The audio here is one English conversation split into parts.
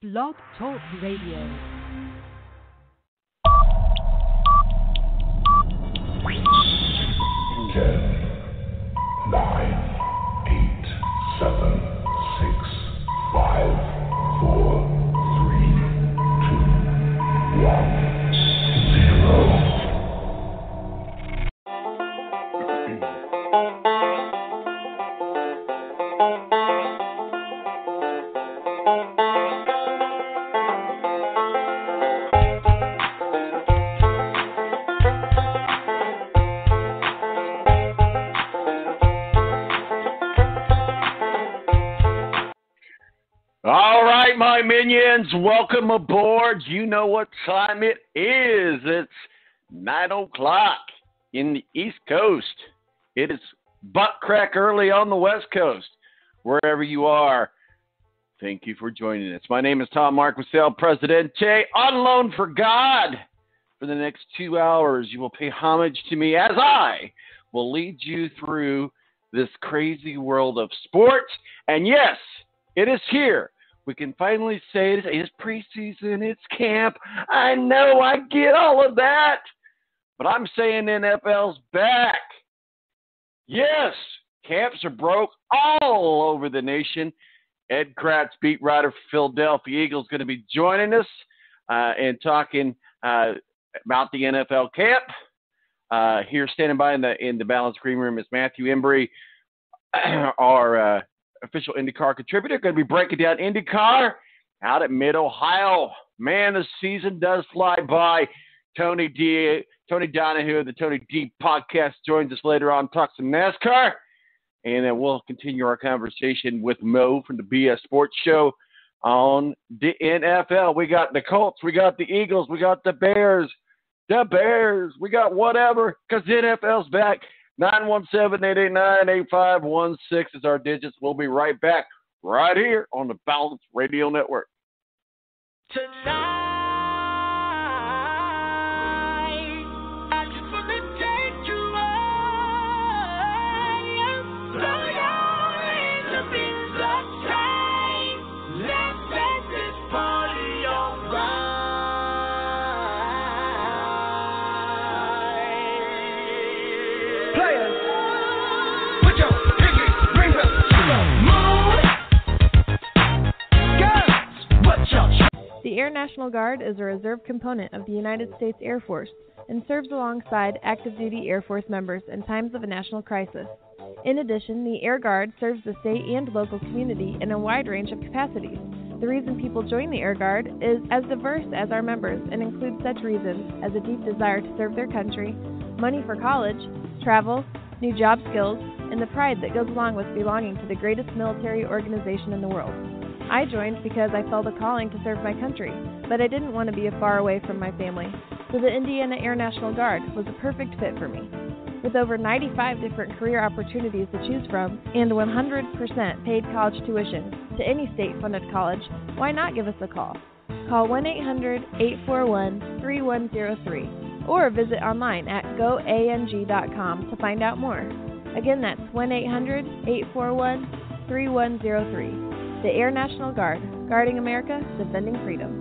Blog Talk Radio. 10, 9, 8, 7, 6, 5, 4, 3, 2, 1, 0. My minions, welcome aboard. You know what time it is. It's 9 o'clock in the East Coast. It is butt crack early on the West Coast. Wherever you are, thank you for joining us. My name is Tom Marquisel, Presidente, on loan for God. For the next 2 hours, you will pay homage to me as I will lead you through this crazy world of sports. And yes, it is here. We can finally say it's preseason, it's camp. I know, I get all of that. But I'm saying NFL's back. Yes, camps are broke all over the nation. Ed Kratz, beat writer for Philadelphia Eagles, going to be joining us and talking about the NFL camp. Here standing by in the Balance Green Room is Matthew Embry, our official IndyCar contributor, going to be breaking down IndyCar out at Mid-Ohio. Man, the season does fly by. Tony Donahu of the Tony D podcast joins us later on, talk some NASCAR, and then we'll continue our conversation with Mo from the BS Sports Show on the NFL. We got the Colts, we got the Eagles, we got the Bears, we got whatever, because the NFL's back. 917-889-8516 is our digits. We'll be right back right here on the Balance Radio Network. Tonight, I just want to take you home. Throw your hands up in the sky. Let's make this party alright. Players, put your pinky rings up to the moon. Girls, what y'all? The Air National Guard is a reserve component of the United States Air Force and serves alongside active-duty Air Force members in times of a national crisis. In addition, the Air Guard serves the state and local community in a wide range of capacities. The reason people join the Air Guard is as diverse as our members and includes such reasons as a deep desire to serve their country, money for college, travel, new job skills, and the pride that goes along with belonging to the greatest military organization in the world. I joined because I felt a calling to serve my country, but I didn't want to be far away from my family, so the Indiana Air National Guard was a perfect fit for me. With over 95 different career opportunities to choose from and 100% paid college tuition to any state-funded college, why not give us a call? Call 1-800-841-3103 or visit online at goang.com to find out more. Again, that's 1-800-841-3103. The Air National Guard, guarding America, defending freedom.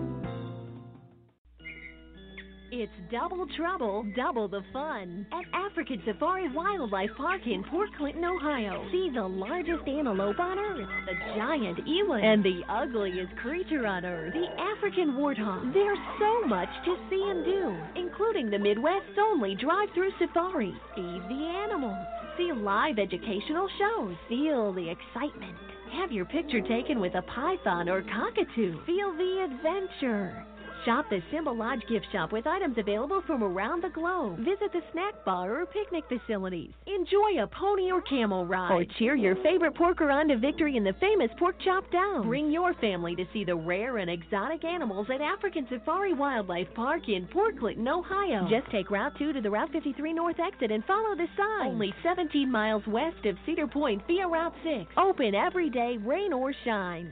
It's double trouble, double the fun at African Safari Wildlife Park in Port Clinton, Ohio. See the largest antelope on Earth, the giant eland, and the ugliest creature on Earth, the African warthog. There's so much to see and do, including the Midwest's only drive-through safari. Feed the animals, see live educational shows, feel the excitement. Have your picture taken with a python or cockatoo. Feel the adventure. Shop the Symbol Lodge gift shop with items available from around the globe. Visit the snack bar or picnic facilities. Enjoy a pony or camel ride. Or cheer your favorite porker on to victory in the famous Pork Chop Down. Bring your family to see the rare and exotic animals at African Safari Wildlife Park in Port Clinton, Ohio. Just take Route 2 to the Route 53 North exit and follow the sign. Only 17 miles west of Cedar Point via Route 6. Open every day, rain or shine.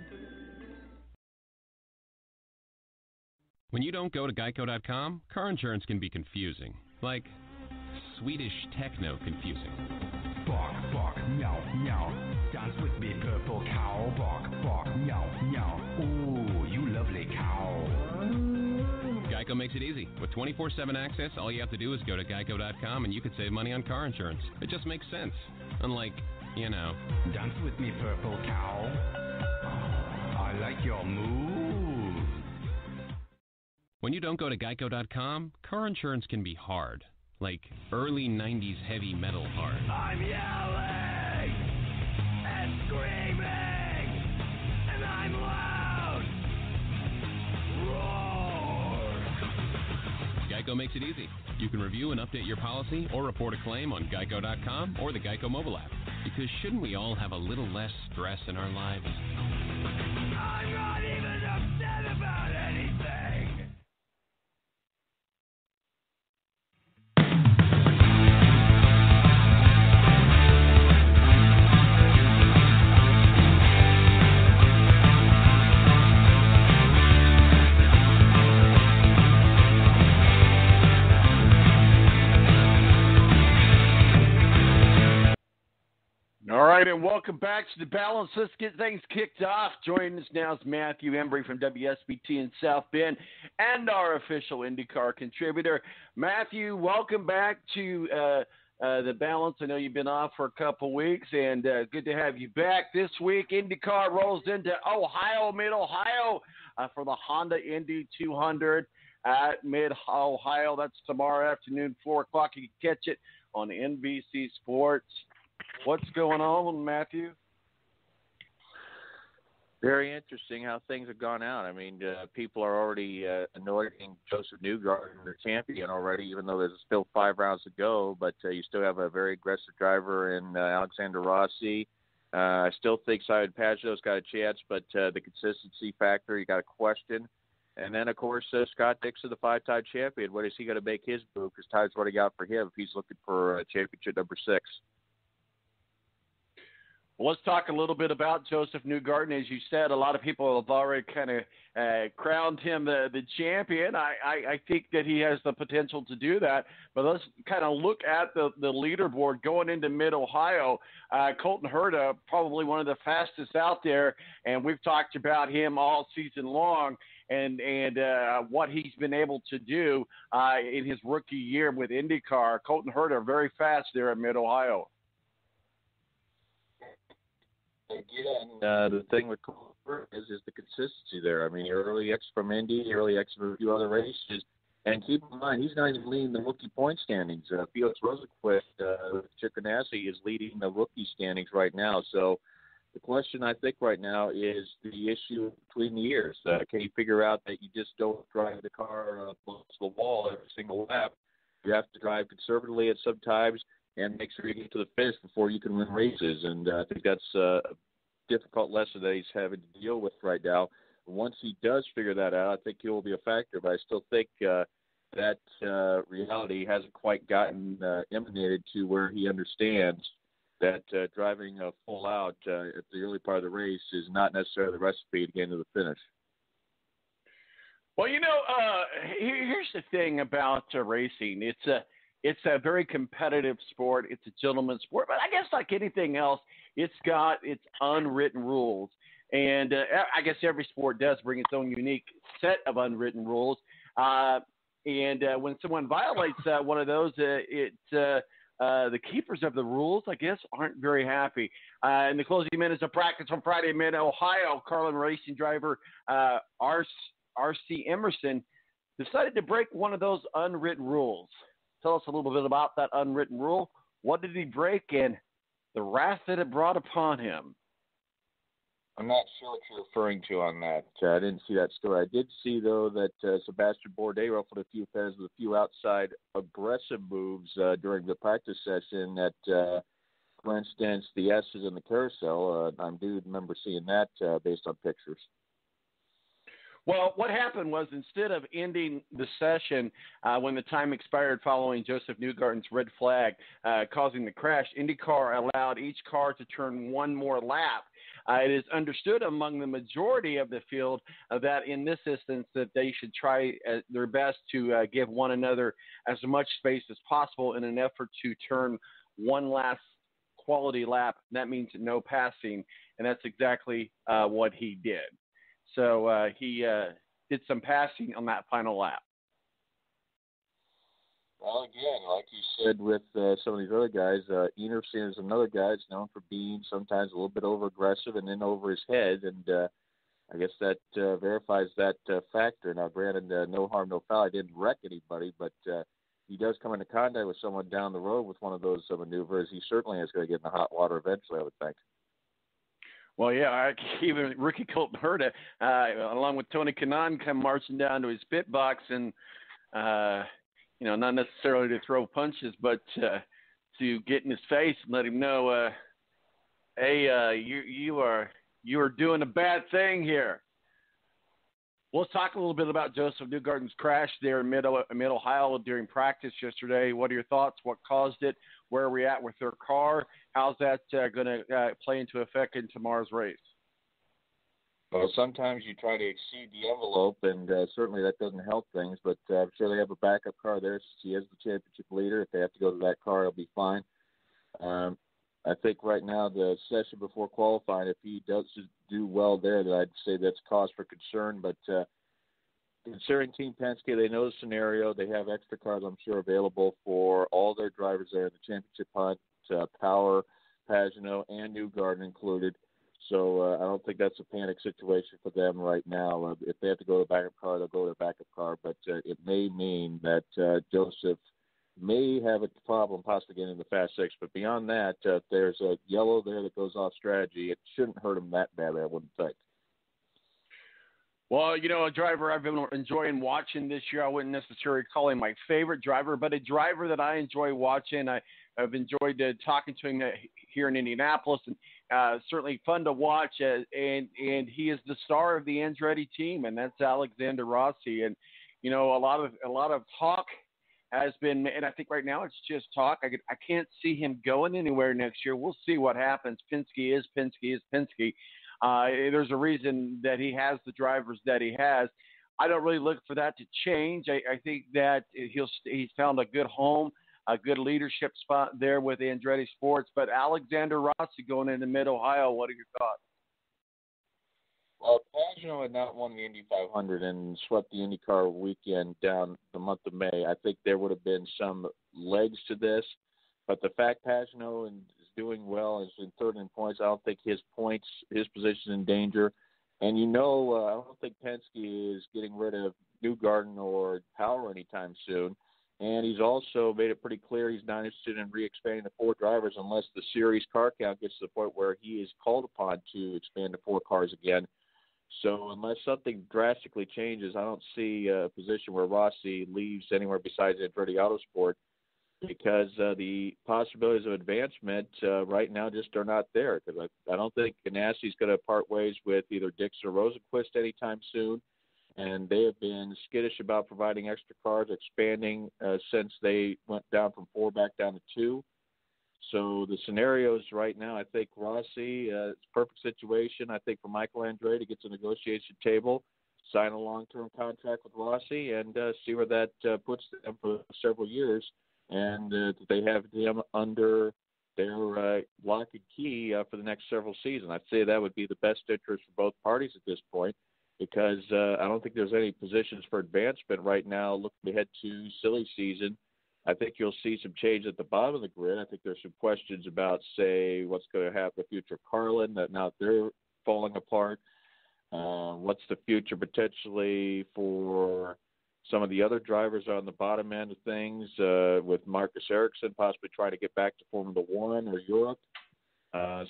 When you don't go to Geico.com, car insurance can be confusing. Like Swedish techno confusing. Bark, bark, meow, meow. Dance with me, purple cow. Bark, bark, meow, meow. Ooh, you lovely Geico makes it easy. With 24/7 access, all you have to do is go to geico.com and you can save money on car insurance. It just makes sense. Unlike, Dance with me, purple cow. I like your moves. when you don't go to geico.com, car insurance can be hard. Like early 90s heavy metal hard. I'm yelling and screaming, and I'm loud. Roar. Geico makes it easy. You can review and update your policy or report a claim on geico.com or the Geico mobile app. Because shouldn't we all have a little less stress in our lives? I'm not even upset about anything. All right, and welcome back to The Balance. Let's get things kicked off. Joining us now is Matthew Embry from WSBT in South Bend and our official IndyCar contributor. Matthew, welcome back to The Balance. I know you've been off for a couple weeks, and good to have you back. This week, IndyCar rolls into Ohio, Mid-Ohio, for the Honda Indy 200 at Mid-Ohio. That's tomorrow afternoon, 4 o'clock. You can catch it on NBC Sports. What's going on, Matthew? Very interesting how things have gone out. I mean, people are already anointing Joseph Newgarden their champion already, even though there's still 5 rounds to go. But you still have a very aggressive driver in Alexander Rossi. I still think Simon Pageau's got a chance, but the consistency factor, you got to question. And then, of course, Scott Dixon, the 5-time champion. When is he going to make his move? Because time's running out for him if he's looking for championship number 6. Well, let's talk a little bit about Joseph Newgarden. As you said, a lot of people have already kind of crowned him the champion. I think that he has the potential to do that. But let's kind of look at the leaderboard going into Mid-Ohio. Colton Herta, probably one of the fastest out there, and we've talked about him all season long and what he's been able to do in his rookie year with IndyCar. Colton Herta, very fast there at Mid-Ohio. Again, the thing with Cooper is the consistency there. I mean, early X from Indy, early X from a few other races. And keep in mind, he's not even leading the rookie point standings. Felix Rosenqvist with Chip Ganassi is leading the rookie standings right now. So the question, I think, right now is the issue between the years. Can you figure out that you just don't drive the car close to the wall every single lap? You have to drive conservatively at some times and make sure you get to the finish before you can win races. And I think that's a difficult lesson that he's having to deal with right now. Once he does figure that out, I think he will be a factor. But I still think that reality hasn't quite gotten emanated to where he understands that driving full out at the early part of the race is not necessarily the recipe to get into the finish. Well, here's the thing about racing. It's a very competitive sport. It's a gentleman's sport. But I guess like anything else, it's got its unwritten rules. And I guess every sport does bring its own unique set of unwritten rules. And when someone violates one of those, the keepers of the rules, I guess, aren't very happy. In the closing minutes of practice on Friday, Mid-Ohio, Carlin Racing driver R.C. Emerson decided to break one of those unwritten rules. Tell us a little bit about that unwritten rule. What did he break and the wrath that it brought upon him? I'm not sure what you're referring to on that. I didn't see that story. I did see, though, that Sebastian Bourdais ruffled a few feathers with a few outside aggressive moves during the practice session that, for instance, the S's in the carousel. I do remember seeing that based on pictures. Well, what happened was instead of ending the session when the time expired following Joseph Newgarden's red flag causing the crash, IndyCar allowed each car to turn one more lap. It is understood among the majority of the field that in this instance that they should try their best to give one another as much space as possible in an effort to turn one last quality lap. That means no passing, and that's exactly what he did. So he did some passing on that final lap. Well, again, like you said with some of these other guys, Enerson is another guy that's known for being sometimes a little bit over-aggressive and in over his head, and I guess that verifies that factor. Now, granted, no harm, no foul. I didn't wreck anybody, but he does come into contact with someone down the road with one of those maneuvers. He certainly is going to get in the hot water eventually, I would think. Well, yeah, even Ricky Colton Herta, along with Tony Kanaan, come marching down to his pit box and, not necessarily to throw punches, but to get in his face and let him know, hey, you are doing a bad thing here. Well, let's talk a little bit about Joseph Newgarden's crash there in mid-Ohio during practice yesterday. What are your thoughts? What caused it? Where are we at with their car? How's that going to play into effect in tomorrow's race? Well, sometimes you try to exceed the envelope, and certainly that doesn't help things, but I'm sure they have a backup car there since he is the championship leader. If they have to go to that car, it'll be fine. I think right now the session before qualifying, if he does do well there, then I'd say that's cause for concern. But considering Team Penske, they know the scenario. They have extra cars, I'm sure, available for all their drivers there in the championship hunt, Power, Pagenaud, and Newgarden included. So I don't think that's a panic situation for them right now. If they have to go to a backup car, they'll go to a backup car. But it may mean that Joseph may have a problem possibly getting in the Fast Six. But beyond that, if there's a yellow there that goes off strategy, it shouldn't hurt him that badly, I wouldn't think. Well, a driver I've been enjoying watching this year, I wouldn't necessarily call him my favorite driver, but a driver that I enjoy watching. I've enjoyed talking to him here in Indianapolis, and certainly fun to watch. And he is the star of the Andretti team, and that's Alexander Rossi. And a lot of talk has been, and I think right now it's just talk. I can't see him going anywhere next year. We'll see what happens. Penske is Penske. There's a reason that he has the drivers that he has. I don't really look for that to change. I think that he's found a good home, a good leadership spot there with Andretti Sports. But Alexander Rossi going into Mid-Ohio, what are your thoughts? Well, Pagenaud had not won the Indy 500 and swept the IndyCar weekend down the month of May. I think there would have been some legs to this, but the fact Pagenaud is doing well, is in third in points, I don't think his position in danger. And I don't think Penske is getting rid of Newgarden or Power anytime soon. And he's also made it pretty clear he's not interested in re-expanding to 4 drivers unless the series car count gets to the point where he is called upon to expand to 4 cars again. So unless something drastically changes, I don't see a position where Rossi leaves anywhere besides Andretti Autosport, because the possibilities of advancement right now just are not there. Because I don't think Ganassi's going to part ways with either Dixon or Rosenquist anytime soon. And they have been skittish about providing extra cars, expanding since they went down from 4 back down to 2. So the scenarios right now, I think Rossi, it's a perfect situation. I think for Michael Andretti to get to the negotiation table, sign a long-term contract with Rossi, and see where that puts them for several years. And they have him under their lock and key for the next several seasons. I'd say that would be the best interest for both parties at this point, because I don't think there's any positions for advancement right now looking ahead to silly season. I think you'll see some change at the bottom of the grid. I think there's some questions about, say, what's going to happen with future Carlin, that now they're falling apart. What's the future potentially for some of the other drivers on the bottom end of things, with Marcus Ericsson possibly trying to get back to Formula One or Europe.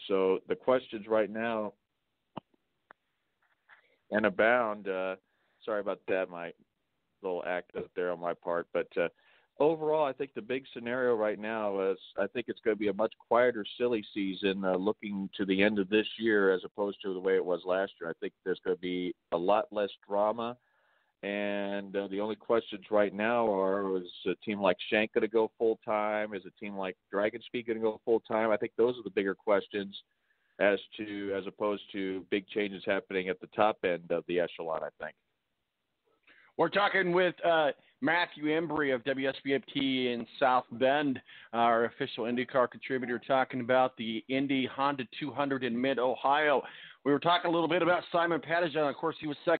So the questions right now and abound. Sorry about that, my little act out there on my part. But overall, I think the big scenario right now is I think it's going to be a much quieter silly season looking to the end of this year as opposed to the way it was last year. I think there's going to be a lot less drama. And the only questions right now are, is a team like Shank going to go full-time? Is a team like Dragon Speed going to go full-time? I think those are the bigger questions as opposed to big changes happening at the top end of the echelon, I think. We're talking with Matthew Embry of WSBFT in South Bend, our official IndyCar contributor, talking about the Indy Honda 200 in Mid-Ohio. We were talking a little bit about Simon Pagenaud. Of course, he was second